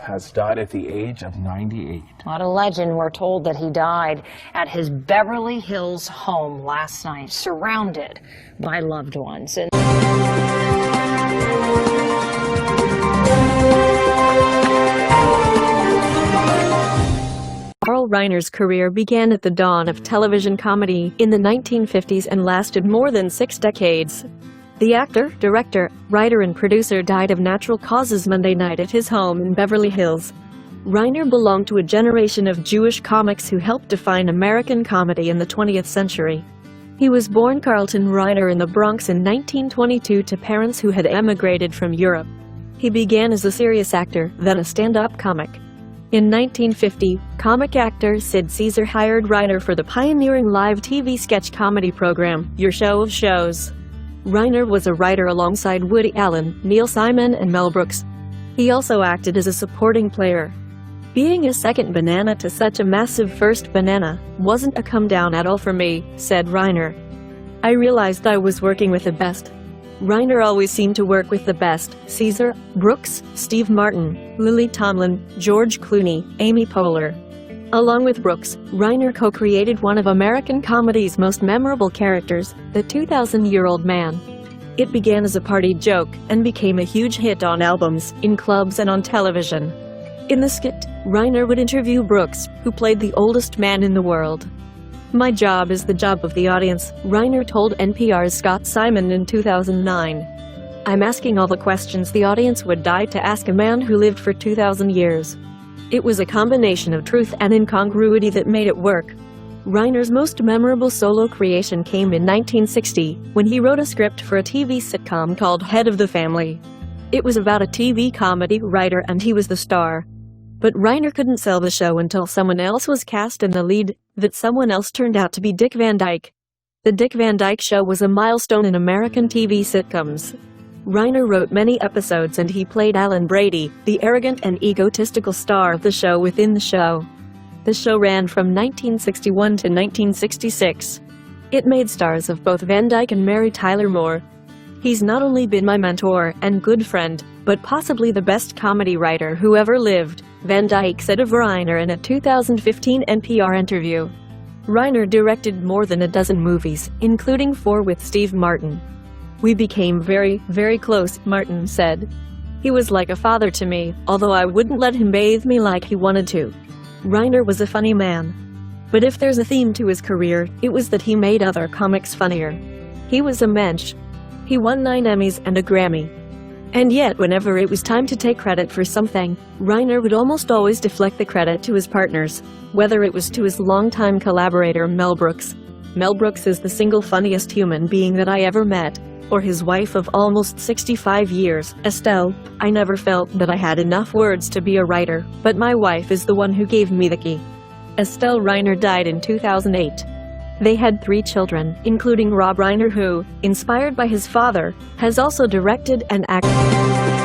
has died at the age of 98. What a legend. We're told that he died at his Beverly Hills home last night, surrounded by loved ones. Carl Reiner's career began at the dawn of television comedy in the 1950s and lasted more than 6 decades. The actor, director, writer and producer died of natural causes Monday night at his home in Beverly Hills. Reiner belonged to a generation of Jewish comics who helped define American comedy in the 20th century. He was born Carlton Reiner in the Bronx in 1922 to parents who had emigrated from Europe. He began as a serious actor, then a stand-up comic. In 1950, comic actor Sid Caesar hired Reiner for the pioneering live TV sketch comedy program, Your Show of Shows. Reiner was a writer alongside Woody Allen, Neil Simon, and Mel Brooks. He also acted as a supporting player. Being a second banana to such a massive first banana wasn't a come down at all for me, said Reiner. I realized I was working with the best. Reiner always seemed to work with the best: Caesar, Brooks, Steve Martin, Lily Tomlin, George Clooney, Amy Poehler. Along with Brooks, Reiner co-created one of American comedy's most memorable characters, the 2,000-year-old man. It began as a party joke and became a huge hit on albums, in clubs and on television. In the skit, Reiner would interview Brooks, who played the oldest man in the world. My job is the job of the audience, Reiner told NPR's Scott Simon in 2009. I'm asking all the questions the audience would die to ask a man who lived for 2,000 years. It was a combination of truth and incongruity that made it work. Reiner's most memorable solo creation came in 1960, when he wrote a script for a TV sitcom called Head of the Family. It was about a TV comedy writer and he was the star. But Reiner couldn't sell the show until someone else was cast in the lead. That someone else turned out to be Dick Van Dyke. The Dick Van Dyke Show was a milestone in American TV sitcoms. Reiner wrote many episodes and he played Alan Brady, the arrogant and egotistical star of the show within the show. The show ran from 1961 to 1966. It made stars of both Van Dyke and Mary Tyler Moore. He's not only been my mentor and good friend, but possibly the best comedy writer who ever lived, Van Dyke said of Reiner in a 2015 NPR interview. Reiner directed more than a dozen movies, including 4 with Steve Martin. We became very, very close, Martin said. He was like a father to me, although I wouldn't let him bathe me like he wanted to. Reiner was a funny man. But if there's a theme to his career, it was that he made other comics funnier. He was a Mensch. He won 9 Emmys and a Grammy. And yet, whenever it was time to take credit for something, Reiner would almost always deflect the credit to his partners, whether it was to his longtime collaborator Mel Brooks. Mel Brooks is the single funniest human being that I ever met. Or his wife of almost 65 years, Estelle. I never felt that I had enough words to be a writer, but my wife is the one who gave me the key. Estelle Reiner died in 2008. They had 3 children, including Rob Reiner who, inspired by his father, has also directed and acted.